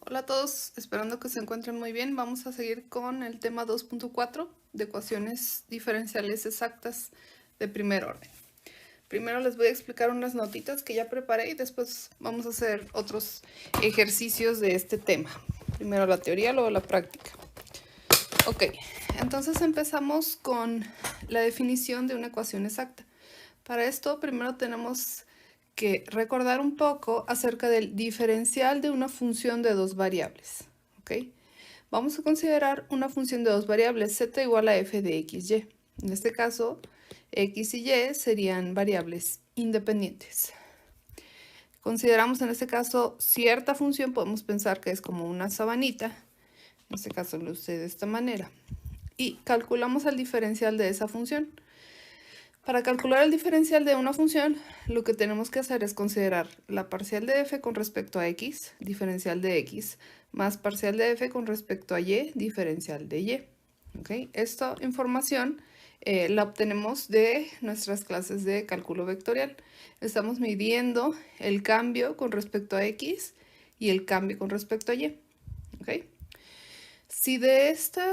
Hola a todos, esperando que se encuentren muy bien. Vamos a seguir con el tema 2.4 de ecuaciones diferenciales exactas de primer orden. Primero les voy a explicar unas notitas que ya preparé y después vamos a hacer otros ejercicios de este tema. Primero la teoría, luego la práctica. Ok, entonces empezamos con la definición de una ecuación exacta. Para esto primero tenemos que recordar un poco acerca del diferencial de una función de dos variables. ¿Ok? Vamos a considerar una función de dos variables, z igual a f de x, y. En este caso, x y y serían variables independientes. Consideramos en este caso cierta función, podemos pensar que es como una sabanita. En este caso lo usé de esta manera. Y calculamos el diferencial de esa función. Para calcular el diferencial de una función, lo que tenemos que hacer es considerar la parcial de f con respecto a x, diferencial de x, más parcial de f con respecto a y, diferencial de y. ¿Okay? Esta información la obtenemos de nuestras clases de cálculo vectorial. Estamos midiendo el cambio con respecto a x y el cambio con respecto a y. ¿Okay? Si de esta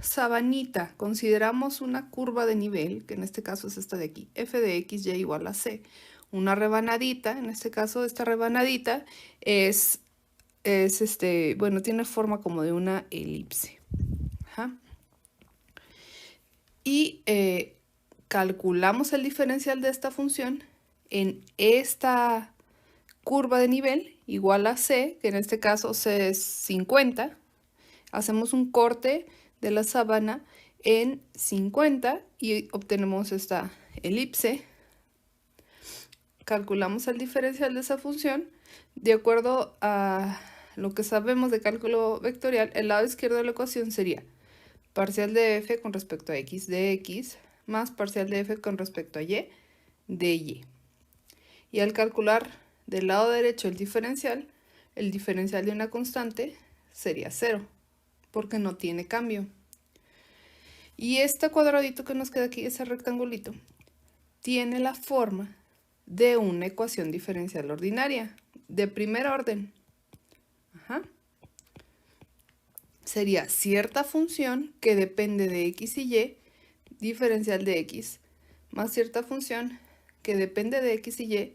sabanita consideramos una curva de nivel, que en este caso es esta de aquí, f de x y igual a c, una rebanadita, en este caso esta rebanadita bueno, tiene forma como de una elipse. Ajá. Y calculamos el diferencial de esta función en esta curva de nivel igual a c, que en este caso c es 50. Hacemos un corte de la sábana en 50 y obtenemos esta elipse. Calculamos el diferencial de esa función. De acuerdo a lo que sabemos de cálculo vectorial, el lado izquierdo de la ecuación sería parcial de f con respecto a x de x más parcial de f con respecto a y de y. Y al calcular del lado derecho el diferencial de una constante sería 0, porque no tiene cambio. Y este cuadradito que nos queda aquí, ese rectangulito, tiene la forma de una ecuación diferencial ordinaria de primer orden. Ajá. Sería cierta función que depende de x y y, diferencial de x, más cierta función que depende de x y y,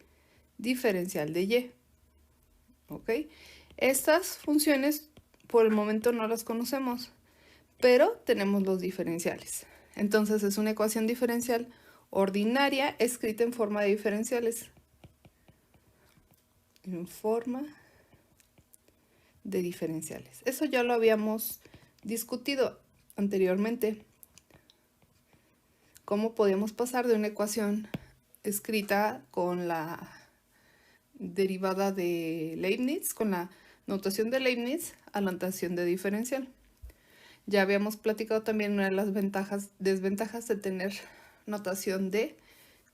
diferencial de y. ¿Ok? Estas funciones por el momento no las conocemos, pero tenemos los diferenciales. Entonces es una ecuación diferencial ordinaria escrita en forma de diferenciales. En forma de diferenciales. Eso ya lo habíamos discutido anteriormente. Cómo podíamos pasar de una ecuación escrita con la derivada de Leibniz, con la notación de Leibniz, a la notación de diferencial. Ya habíamos platicado también una de las desventajas de tener notación de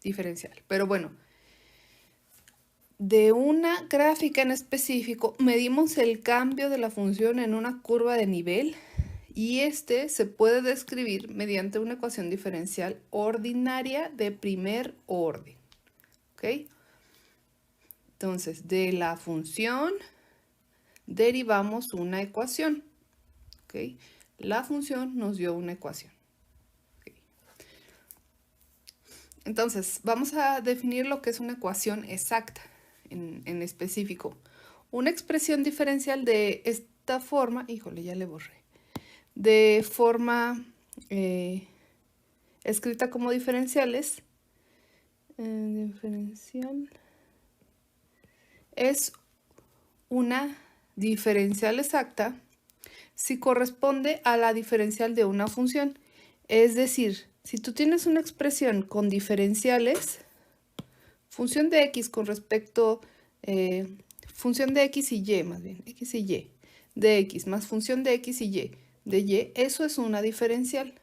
diferencial. Pero bueno, de una gráfica en específico medimos el cambio de la función en una curva de nivel y este se puede describir mediante una ecuación diferencial ordinaria de primer orden. ¿Ok? Entonces, de la función derivamos una ecuación. ¿Ok? La función nos dio una ecuación. ¿Ok? Entonces, vamos a definir lo que es una ecuación exacta en específico. Una expresión diferencial de esta forma, híjole, ya le borré, de forma escrita como diferenciales, diferencial es una diferencial exacta si corresponde a la diferencial de una función. Es decir, si tú tienes una expresión con diferenciales, función de x con respecto, función de x y y, más bien, x y y, de x más función de x y y, de y, eso es una diferencial.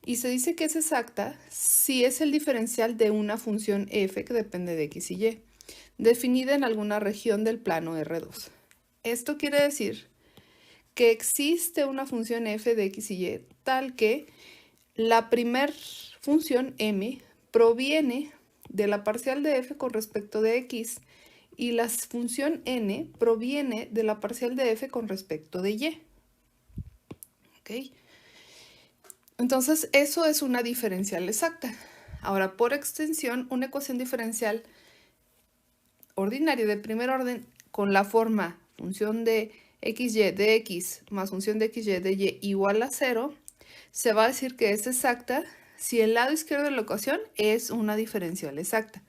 Y se dice que es exacta si es el diferencial de una función f que depende de x y y, definida en alguna región del plano R2. Esto quiere decir que existe una función f de x y y tal que la primer función m proviene de la parcial de f con respecto de x y la función n proviene de la parcial de f con respecto de y. ¿Ok? Entonces, eso es una diferencial exacta. Ahora, por extensión, una ecuación diferencial ordinaria de primer orden con la forma función de xy de x más función de xy de y igual a 0, se va a decir que es exacta si el lado izquierdo de la ecuación es una diferencial exacta,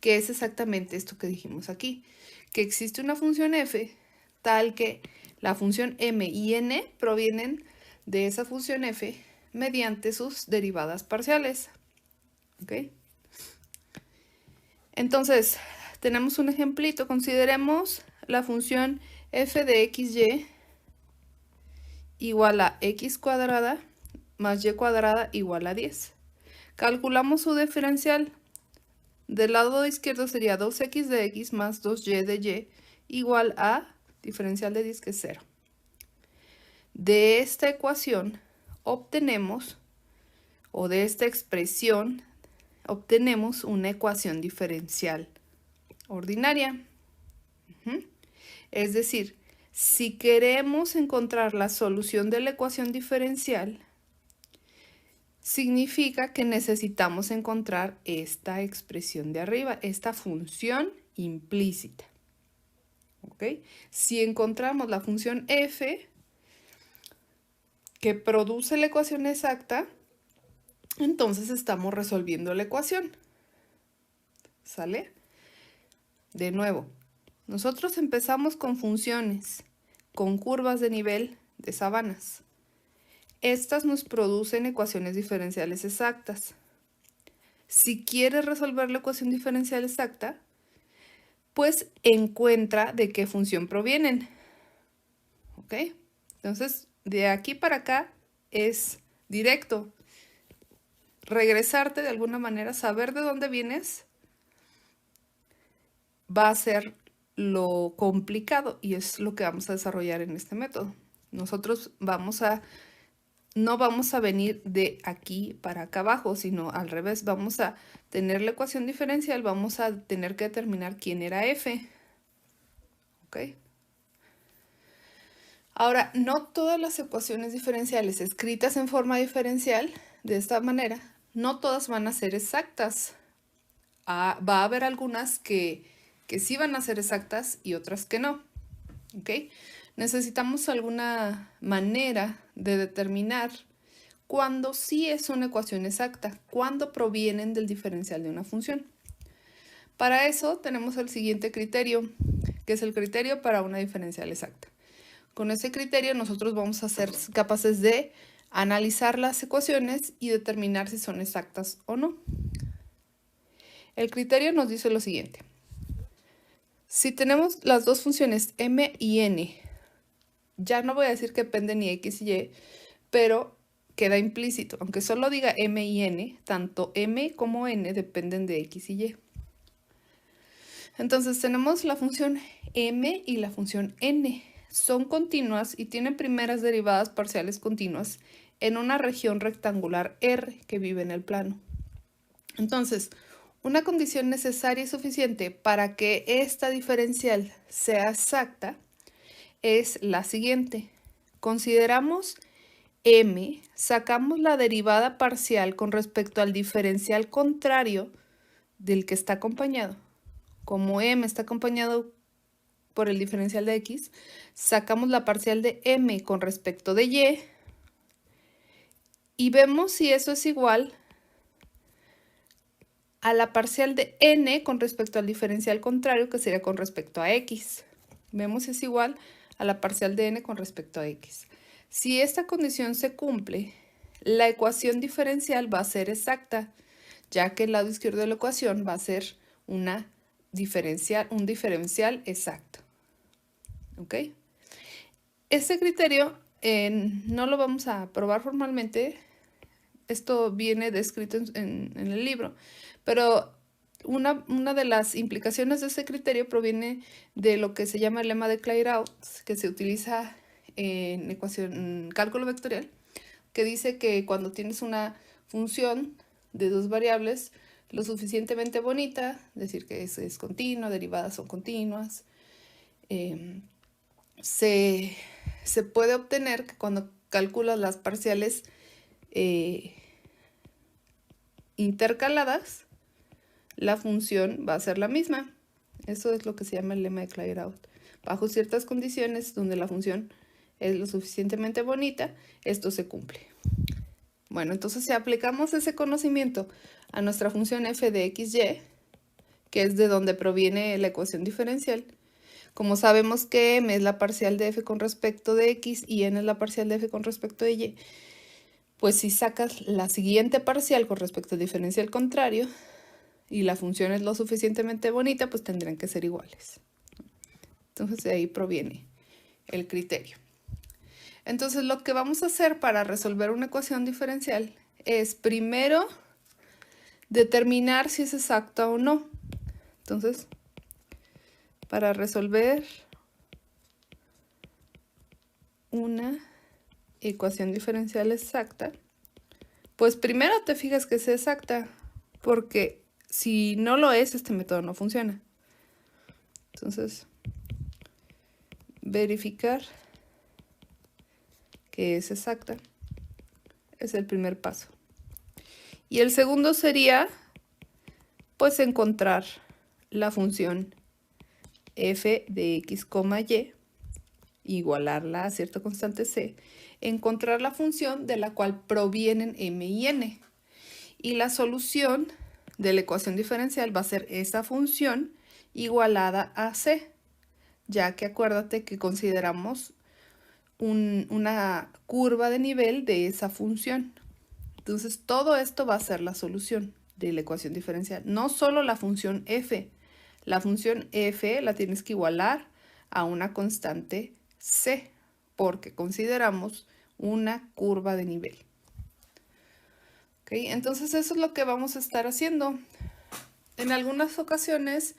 que es exactamente esto que dijimos aquí, que existe una función f tal que la función m y n provienen de esa función f mediante sus derivadas parciales. ¿Ok? Entonces, tenemos un ejemplito. Consideremos la función f de xy igual a x cuadrada más y cuadrada igual a 10. Calculamos su diferencial. Del lado izquierdo sería 2x de x más 2y de y igual a diferencial de 10, que es 0. De esta ecuación obtenemos, o de esta expresión, obtenemos una ecuación diferencial ordinaria. Es decir, si queremos encontrar la solución de la ecuación diferencial, significa que necesitamos encontrar esta expresión de arriba, esta función implícita. ¿Ok? Si encontramos la función f que produce la ecuación exacta, entonces estamos resolviendo la ecuación. ¿Sale? De nuevo, nosotros empezamos con funciones, con curvas de nivel de sabanas. Estas nos producen ecuaciones diferenciales exactas. Si quieres resolver la ecuación diferencial exacta, pues encuentra de qué función provienen. ¿Ok? Entonces, de aquí para acá es directo. Regresarte de alguna manera, saber de dónde vienes, va a ser lo complicado y es lo que vamos a desarrollar en este método. Nosotros no vamos a venir de aquí para acá abajo, sino al revés. Vamos a tener la ecuación diferencial, vamos a tener que determinar quién era f. ¿Ok? Ahora, no todas las ecuaciones diferenciales escritas en forma diferencial, de esta manera, no todas van a ser exactas. Va a haber algunas que sí van a ser exactas y otras que no. ¿Ok? Necesitamos alguna manera de determinar cuándo sí es una ecuación exacta, cuándo provienen del diferencial de una función. Para eso tenemos el siguiente criterio, que es el criterio para una diferencial exacta. Con ese criterio nosotros vamos a ser capaces de analizar las ecuaciones y determinar si son exactas o no. El criterio nos dice lo siguiente. Si tenemos las dos funciones m y n, ya no voy a decir que dependen ni x y y, pero queda implícito. Aunque solo diga m y n, tanto m como n dependen de x y y. Entonces tenemos la función m y la función n. Son continuas y tienen primeras derivadas parciales continuas en una región rectangular R que vive en el plano. Entonces, una condición necesaria y suficiente para que esta diferencial sea exacta es la siguiente. Consideramos m, sacamos la derivada parcial con respecto al diferencial contrario del que está acompañado. Como m está acompañado por el diferencial de x, sacamos la parcial de m con respecto de y vemos si eso es igual a la parcial de n con respecto al diferencial contrario, que sería con respecto a x. Vemos si es igual a la parcial de n con respecto a x. Si esta condición se cumple, la ecuación diferencial va a ser exacta, ya que el lado izquierdo de la ecuación va a ser un diferencial exacto. ¿Ok? Este criterio no lo vamos a probar formalmente. Esto viene descrito en el libro, pero una de las implicaciones de ese criterio proviene de lo que se llama el lema de Clairaut, que se utiliza en cálculo vectorial, que dice que cuando tienes una función de dos variables, lo suficientemente bonita, decir que es continuo, derivadas son continuas. Se puede obtener que cuando calculas las parciales intercaladas, la función va a ser la misma. Eso es lo que se llama el lema de Clairaut. Bajo ciertas condiciones donde la función es lo suficientemente bonita, esto se cumple. Bueno, entonces si aplicamos ese conocimiento a nuestra función f de xy, que es de donde proviene la ecuación diferencial, como sabemos que m es la parcial de f con respecto de x y n es la parcial de f con respecto de y, pues si sacas la siguiente parcial con respecto al diferencial contrario y la función es lo suficientemente bonita, pues tendrán que ser iguales. Entonces de ahí proviene el criterio. Entonces lo que vamos a hacer para resolver una ecuación diferencial es primero determinar si es exacta o no. Entonces, para resolver una ecuación diferencial exacta, pues primero te fijas que sea exacta, porque si no lo es, este método no funciona. Entonces, verificar que es exacta es el primer paso. Y el segundo sería, pues, encontrar la función f de x, y, igualarla a cierta constante c, encontrar la función de la cual provienen m y n. Y la solución de la ecuación diferencial va a ser esa función igualada a c, ya que acuérdate que consideramos una curva de nivel de esa función. Entonces todo esto va a ser la solución de la ecuación diferencial. No solo la función f. La función f la tienes que igualar a una constante c, porque consideramos una curva de nivel. ¿Okay? Entonces eso es lo que vamos a estar haciendo. En algunas ocasiones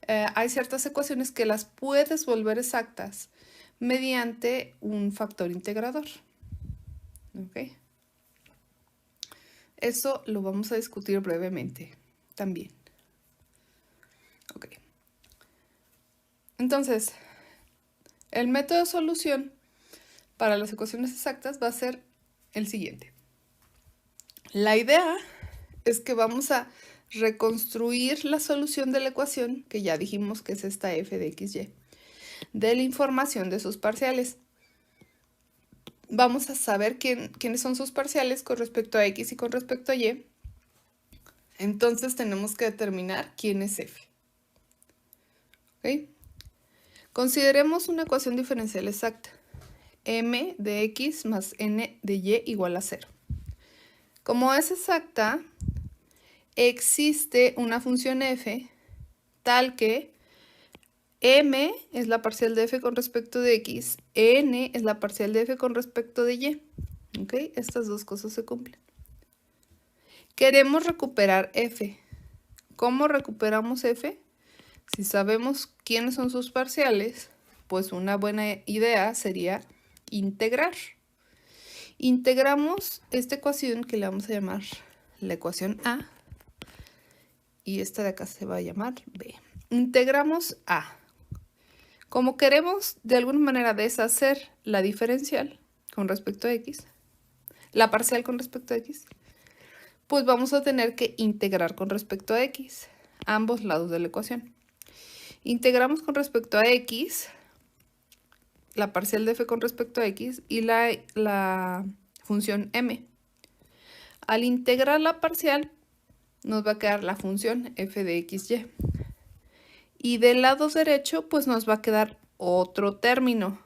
hay ciertas ecuaciones que las puedes volver exactas mediante un factor integrador. ¿Okay? Eso lo vamos a discutir brevemente también. Okay. Entonces, el método de solución para las ecuaciones exactas va a ser el siguiente. La idea es que vamos a reconstruir la solución de la ecuación, que ya dijimos que es esta f de xy, de la información de sus parciales. Vamos a saber quiénes son sus parciales con respecto a x y con respecto a y. Entonces tenemos que determinar quién es f. ¿Okay? Consideremos una ecuación diferencial exacta. M de x más n de y igual a 0. Como es exacta, existe una función f tal que m es la parcial de f con respecto de x, n es la parcial de f con respecto de y. ¿Okay? Estas dos cosas se cumplen. Queremos recuperar f. ¿Cómo recuperamos f? Si sabemos quiénes son sus parciales, pues una buena idea sería integrar. Integramos esta ecuación que le vamos a llamar la ecuación A y esta de acá se va a llamar B. Integramos A. Como queremos de alguna manera deshacer la diferencial con respecto a X, la parcial con respecto a X, pues vamos a tener que integrar con respecto a X, ambos lados de la ecuación. Integramos con respecto a X, la parcial de f con respecto a x y la función m. Al integrar la parcial nos va a quedar la función f de xy. Y del lado derecho pues nos va a quedar otro término,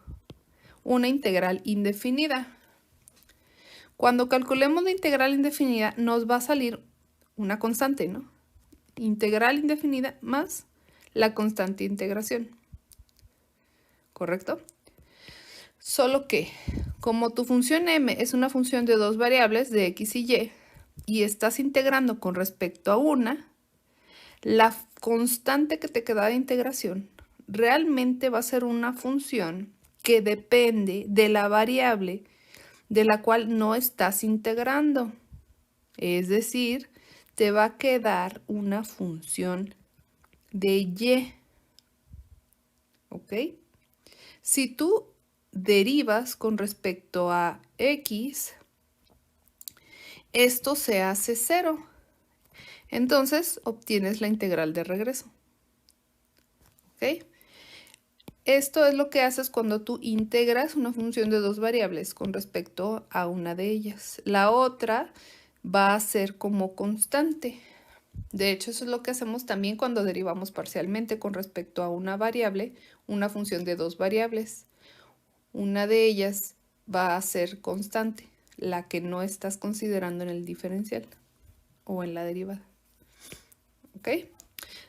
una integral indefinida. Cuando calculemos la integral indefinida nos va a salir una constante, ¿no? Integral indefinida más la constante de integración. ¿Correcto? Solo que, como tu función m es una función de dos variables, de x y y estás integrando con respecto a una, la constante que te queda de integración realmente va a ser una función que depende de la variable de la cual no estás integrando. Es decir, te va a quedar una función de y. ¿Ok? Si tú derivas con respecto a x, esto se hace 0. Entonces obtienes la integral de regreso. ¿Ok? Esto es lo que haces cuando tú integras una función de dos variables con respecto a una de ellas. La otra va a ser como constante. De hecho, eso es lo que hacemos también cuando derivamos parcialmente con respecto a una variable, una función de dos variables. Una de ellas va a ser constante, la que no estás considerando en el diferencial o en la derivada. ¿Ok?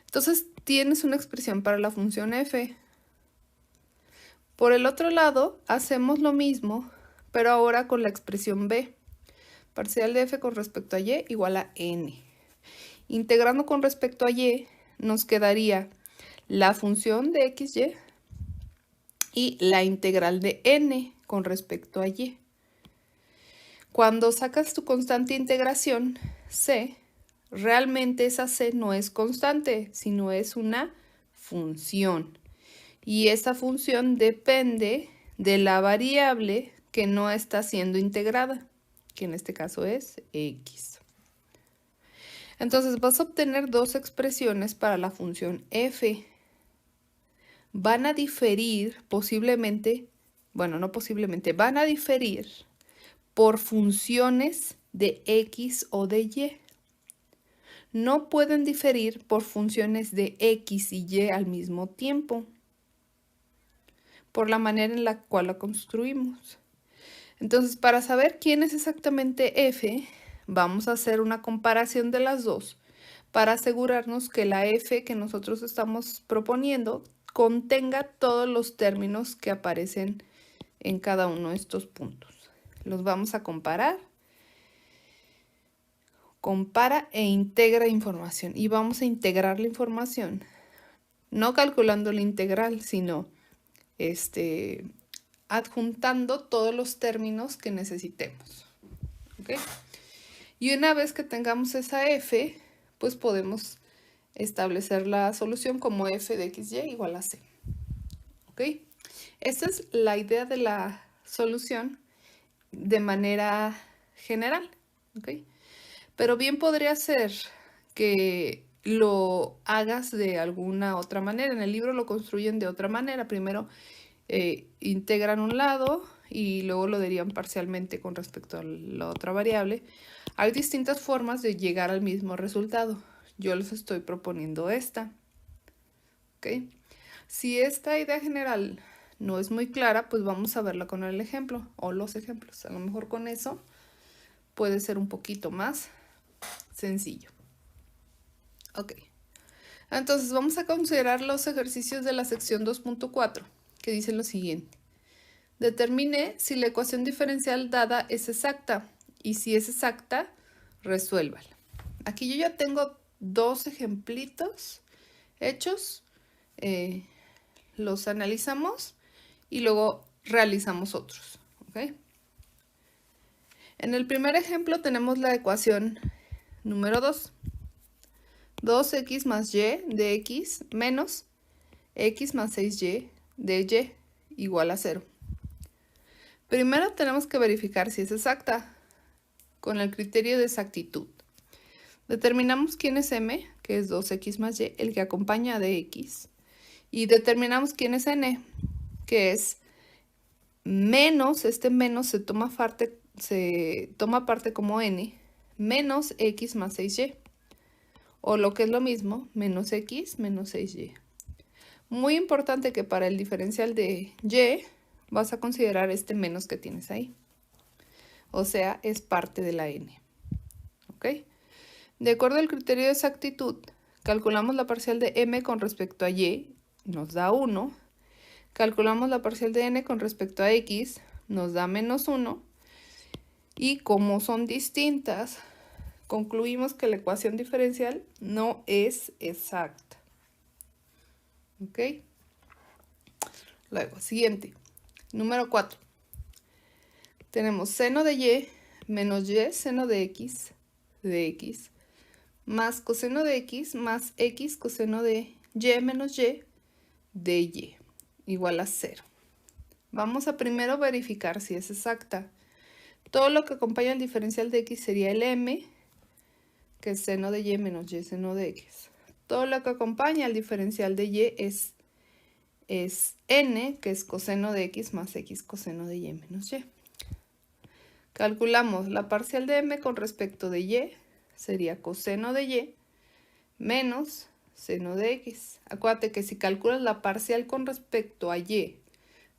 Entonces, tienes una expresión para la función f. Por el otro lado, hacemos lo mismo, pero ahora con la expresión b. Parcial de f con respecto a y igual a n. Integrando con respecto a y, nos quedaría la función de xy y la integral de n con respecto a y. Cuando sacas tu constante integración, c, realmente esa c no es constante, sino es una función. Y esta función depende de la variable que no está siendo integrada, que en este caso es x. Entonces vas a obtener dos expresiones para la función f. Van a diferir posiblemente, bueno, no posiblemente, van a diferir por funciones de x o de y. No pueden diferir por funciones de x y y al mismo tiempo, por la manera en la cual la construimos. Entonces, para saber quién es exactamente f, vamos a hacer una comparación de las dos para asegurarnos que la f que nosotros estamos proponiendo contenga todos los términos que aparecen en cada uno de estos puntos. Los vamos a comparar. Compara e integra información. Y vamos a integrar la información, no calculando la integral, sino adjuntando todos los términos que necesitemos. ¿Okay? Y una vez que tengamos esa f, pues podemos establecer la solución como f de xy igual a c. ¿Ok? Esta es la idea de la solución de manera general. ¿Ok? Pero bien podría ser que lo hagas de alguna otra manera. En el libro lo construyen de otra manera. Primero integran un lado y luego lo derivan parcialmente con respecto a la otra variable. Hay distintas formas de llegar al mismo resultado. Yo les estoy proponiendo esta. ¿Ok? Si esta idea general no es muy clara, pues vamos a verla con el ejemplo o los ejemplos. A lo mejor con eso puede ser un poquito más sencillo. Ok. Entonces vamos a considerar los ejercicios de la sección 2.4 que dicen lo siguiente. Determine si la ecuación diferencial dada es exacta y si es exacta, resuélvala. Aquí yo ya tengo dos ejemplitos hechos. Los analizamos y luego realizamos otros. ¿Okay? En el primer ejemplo tenemos la ecuación número 2. 2x más y de x menos x más 6y de y igual a 0. Primero tenemos que verificar si es exacta con el criterio de exactitud. Determinamos quién es m, que es 2x más y, el que acompaña de x. Y determinamos quién es n, que es menos, este menos se toma parte como n, menos x más 6y. O lo que es lo mismo, menos x menos 6y. Muy importante que para el diferencial de y vas a considerar este menos que tienes ahí. O sea, es parte de la n. ¿Ok? De acuerdo al criterio de exactitud, calculamos la parcial de m con respecto a y, nos da 1. Calculamos la parcial de n con respecto a x, nos da menos 1. Y como son distintas, concluimos que la ecuación diferencial no es exacta. ¿Ok? Luego, siguiente. Número 4. Tenemos seno de y menos y seno de x más coseno de x más x coseno de y menos y de y igual a 0. Vamos a primero verificar si es exacta. Todo lo que acompaña al diferencial de x sería el m, que es seno de y menos y seno de x. Todo lo que acompaña al diferencial de y es n, que es coseno de x más x coseno de y menos y. Calculamos la parcial de m con respecto de y, sería coseno de y menos seno de x. Acuérdate que si calculas la parcial con respecto a y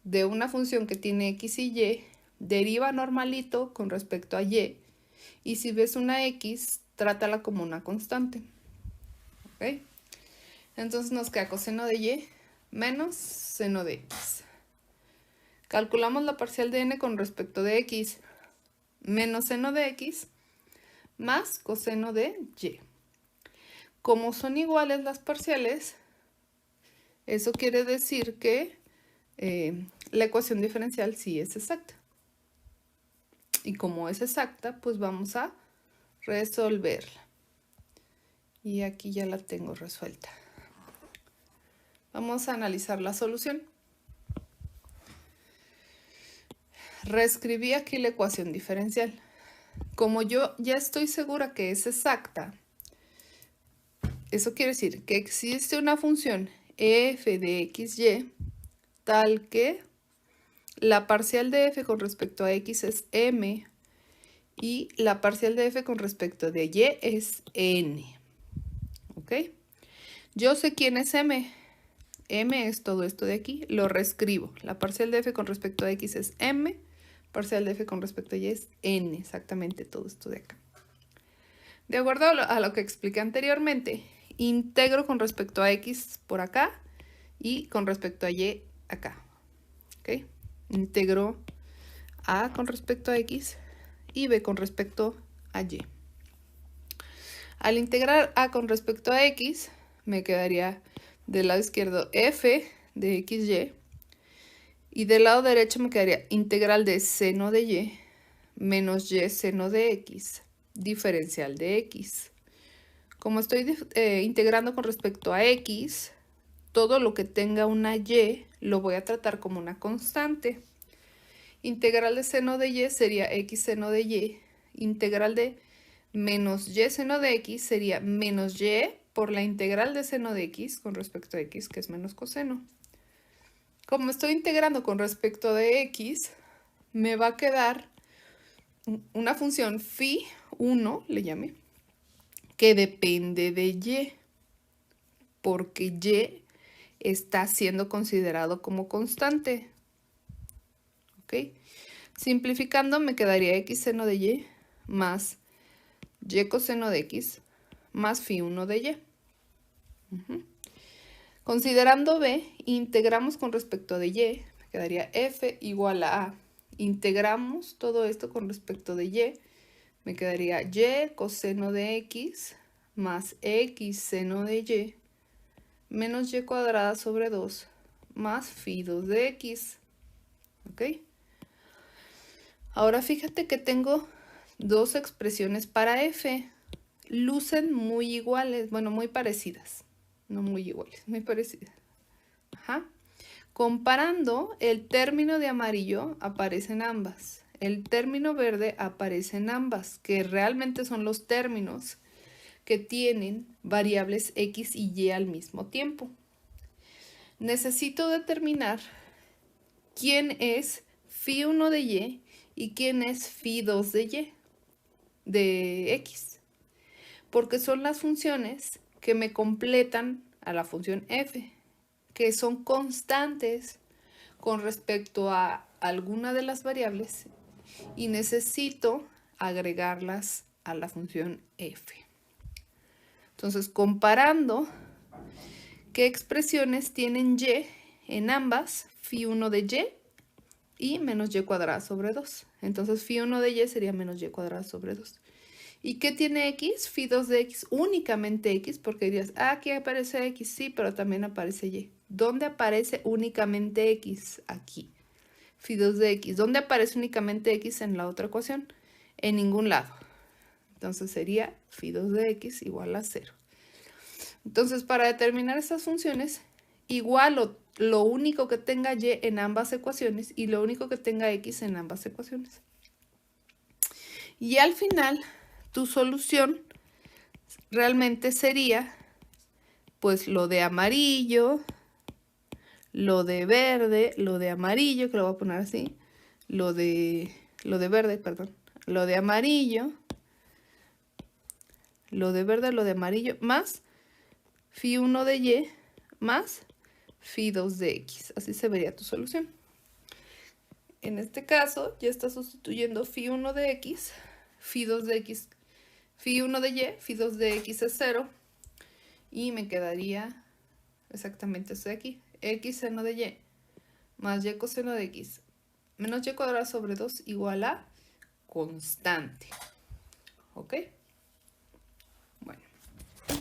de una función que tiene x y y, deriva normalito con respecto a y, y si ves una x, trátala como una constante. ¿Ok? Entonces nos queda coseno de y menos seno de x. Calculamos la parcial de n con respecto de x, menos seno de x, más coseno de y. Como son iguales las parciales, eso quiere decir que la ecuación diferencial sí es exacta. Y como es exacta, pues vamos a resolverla. Y aquí ya la tengo resuelta. Vamos a analizar la solución. Reescribí aquí la ecuación diferencial. Como yo ya estoy segura que es exacta, eso quiere decir que existe una función f de xy tal que la parcial de f con respecto a x es m y la parcial de f con respecto de y es n. ¿Ok? Yo sé quién es m. M es todo esto de aquí. Lo reescribo. La parcial de f con respecto a x es m. Parcial de f con respecto a y es n. Exactamente todo esto de acá. De acuerdo a lo que expliqué anteriormente, integro con respecto a x por acá y con respecto a y acá. ¿Ok? Integro a con respecto a x y b con respecto a y. Al integrar a con respecto a x, me quedaría del lado izquierdo f de xy y del lado derecho me quedaría integral de seno de y menos y seno de x, diferencial de x. Como estoy integrando con respecto a x, todo lo que tenga una y lo voy a tratar como una constante. Integral de seno de y sería x seno de y. Integral de menos y seno de x sería menos y por la integral de seno de x con respecto a x, que es menos coseno. Como estoy integrando con respecto de x, me va a quedar una función phi 1, le llamé, que depende de y, porque y está siendo considerado como constante. ¿Ok? Simplificando me quedaría x seno de y más y coseno de x más phi 1 de y. Considerando b, integramos con respecto de y, me quedaría f igual a integramos todo esto con respecto de y, me quedaría y coseno de x más x seno de y menos y cuadrada sobre 2 más phi 2 de x. ¿Ok? Ahora fíjate que tengo dos expresiones para f. Lucen muy iguales, bueno, muy parecidas. No muy iguales, muy parecidas. Ajá. Comparando, el término de amarillo aparece en ambas. El término verde aparece en ambas, que realmente son los términos que tienen variables x y y al mismo tiempo. Necesito determinar quién es phi 1 de y quién es phi 2 de y de x, porque son las funciones que me completan a la función f, que son constantes con respecto a alguna de las variables y necesito agregarlas a la función f. Entonces, comparando qué expresiones tienen y en ambas, phi 1 de y menos y cuadrada sobre 2. Entonces, phi 1 de y sería menos y cuadrada sobre 2. ¿Y qué tiene x? Phi 2 de x, únicamente x, porque dirías, ah, aquí aparece x, sí, pero también aparece y. ¿Dónde aparece únicamente x? Aquí. Phi 2 de x. ¿Dónde aparece únicamente x en la otra ecuación? En ningún lado. Entonces sería phi 2 de x igual a 0. Entonces, para determinar estas funciones, igual lo único que tenga y en ambas ecuaciones y lo único que tenga x en ambas ecuaciones. Y al final, tu solución realmente sería, pues, lo de amarillo, lo de verde, lo de amarillo, que lo voy a poner así, lo de verde, perdón, lo de amarillo, lo de verde, lo de amarillo, más phi 1 de y más phi 2 de x. Así se vería tu solución. En este caso, ya está sustituyendo phi 1 de x, phi 2 de x, phi 1 de y, phi 2 de x es 0. Y me quedaría exactamente esto de aquí. X seno de y más y coseno de x menos y cuadrado sobre 2 igual a constante. ¿Ok?